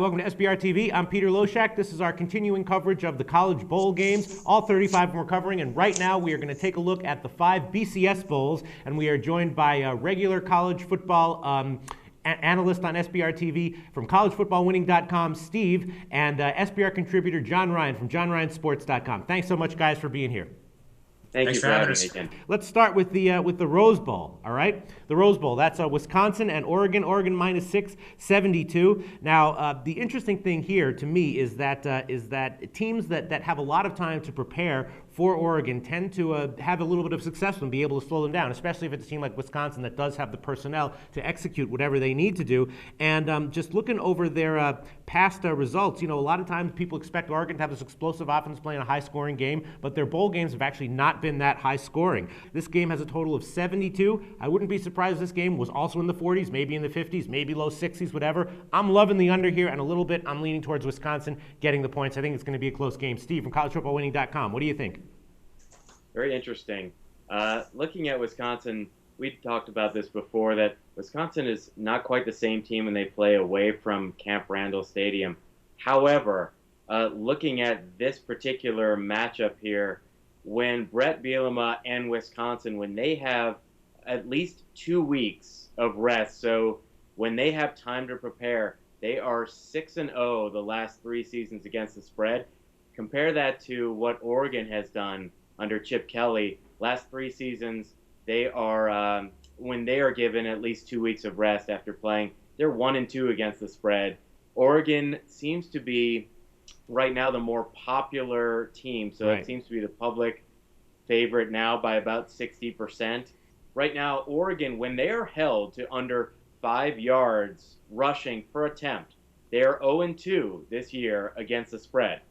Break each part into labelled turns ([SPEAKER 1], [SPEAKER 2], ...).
[SPEAKER 1] Welcome to SBR TV. I'm Peter Loshak. This is our continuing coverage of the college bowl games. All 35 of them we're covering, and right now we are going to take a look at the 5 BCS bowls, and we are joined by a regular college football analyst on SBR TV from collegefootballwinning.com, Steve, and SBR contributor John Ryan from johnryansports.com. Thanks so much, guys, for being here.
[SPEAKER 2] Thanks for having us.
[SPEAKER 1] Let's start with the Rose Bowl. All right, the Rose Bowl. That's Wisconsin and Oregon. Oregon -6, 72. Now, the interesting thing here to me is that teams that have a lot of time to prepare for Oregon tend to have a little bit of success and be able to slow them down, especially if it's a team like Wisconsin that does have the personnel to execute whatever they need to do. And just looking over their past results, a lot of times people expect Oregon to have this explosive offense playing a high-scoring game, but their bowl games have actually not been that high-scoring. This game has a total of 72. I wouldn't be surprised if this game was also in the 40s, maybe in the 50s, maybe low 60s, whatever. I'm loving the under here, and a little bit I'm leaning towards Wisconsin getting the points. I think it's going to be a close game. Steve from collegefootballwinning.com, what do you think?
[SPEAKER 2] Very interesting. Looking at Wisconsin, we talked about this before, that Wisconsin is not quite the same team when they play away from Camp Randall Stadium. However, looking at this particular matchup here, when Brett Bielema and Wisconsin, when they have at least 2 weeks of rest, so when they have time to prepare, they are 6-0 the last 3 seasons against the spread. Compare that to what Oregon has done under Chip Kelly. Last 3 seasons, they are when they are given at least 2 weeks of rest after playing, they're 1-2 against the spread. Oregon seems to be right now the more popular team, so
[SPEAKER 1] Right.
[SPEAKER 2] It seems to be the public favorite now by about 60%. Right now, Oregon, when they are held to under 5 yards rushing per attempt, they are 0-2 this year against the spread.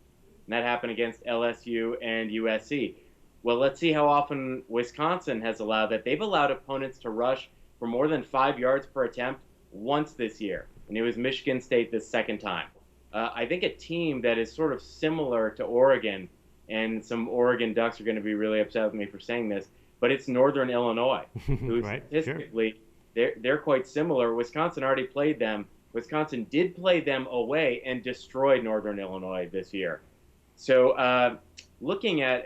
[SPEAKER 2] And that happened against LSU and USC. Well, let's see how often Wisconsin has allowed that. They've allowed opponents to rush for more than 5 yards per attempt once this year, and it was Michigan State the second time. I think a team that is sort of similar to Oregon, and some Oregon Ducks are going to be really upset with me for saying this, but it's Northern Illinois, who
[SPEAKER 1] Right,
[SPEAKER 2] statistically, they're quite similar. Wisconsin already played them. Wisconsin did play them away and destroyed Northern Illinois this year. So looking at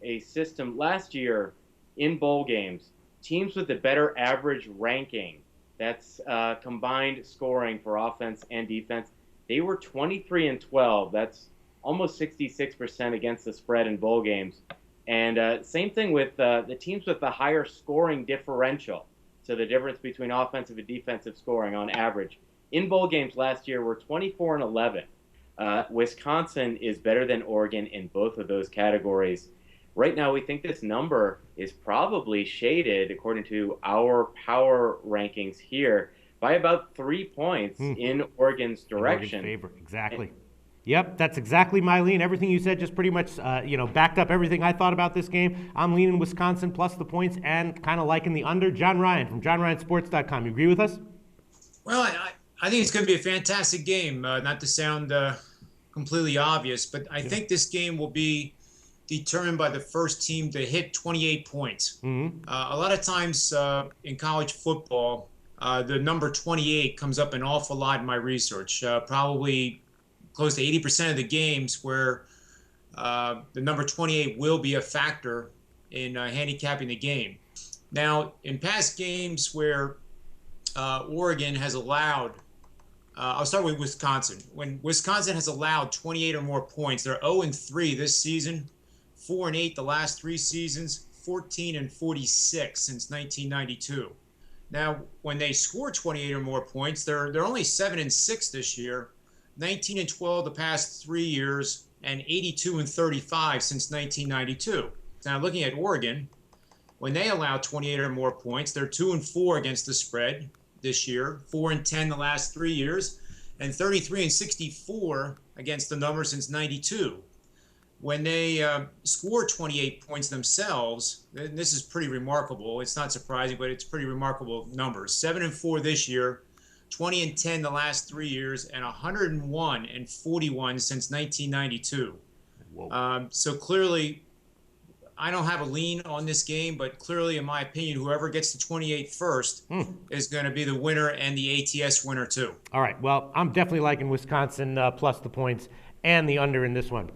[SPEAKER 2] a system last year in bowl games, teams with a better average ranking, that's combined scoring for offense and defense, they were 23-12. That's almost 66% against the spread in bowl games. And same thing with the teams with the higher scoring differential. So the difference between offensive and defensive scoring on average in bowl games last year were 24-11. Wisconsin is better than Oregon in both of those categories. Right now, we think this number is probably shaded, according to our power rankings here, by about 3 points in Oregon's direction.
[SPEAKER 1] In Oregon's favor, exactly. Yep, that's exactly my lean. Everything you said just pretty much, backed up everything I thought about this game. I'm leaning Wisconsin plus the points and kind of liking the under. John Ryan from johnryansports.com. You agree with us?
[SPEAKER 3] Well, I think it's going to be a fantastic game. Not to sound completely obvious, but I think this game will be determined by the first team to hit 28 points. A lot of times in college football, the number 28 comes up an awful lot in my research. Probably close to 80% of the games where the number 28 will be a factor in handicapping the game. Now, in past games where Oregon has allowed, I'll start with Wisconsin. When Wisconsin has allowed 28 or more points, they're 0-3 this season, 4-8 the last 3 seasons, 14-46 since 1992. Now, when they score 28 or more points, they're only 7-6 this year, 19-12 the past 3 years, and 82-35 since 1992. Now, looking at Oregon, when they allow 28 or more points, they're 2-4 against the spread this year, 4-10 the last 3 years, and 33-64 against the number since 92. When they score 28 points themselves, and this is pretty remarkable. It's not surprising, but it's pretty remarkable numbers. 7-4 this year, 20-10 the last 3 years, and 101-41 since 1992. So clearly, I don't have a lean on this game, but clearly, in my opinion, whoever gets to 28 first is going to be the winner and the ATS winner too.
[SPEAKER 1] All right. Well, I'm definitely liking Wisconsin plus the points and the under in this one.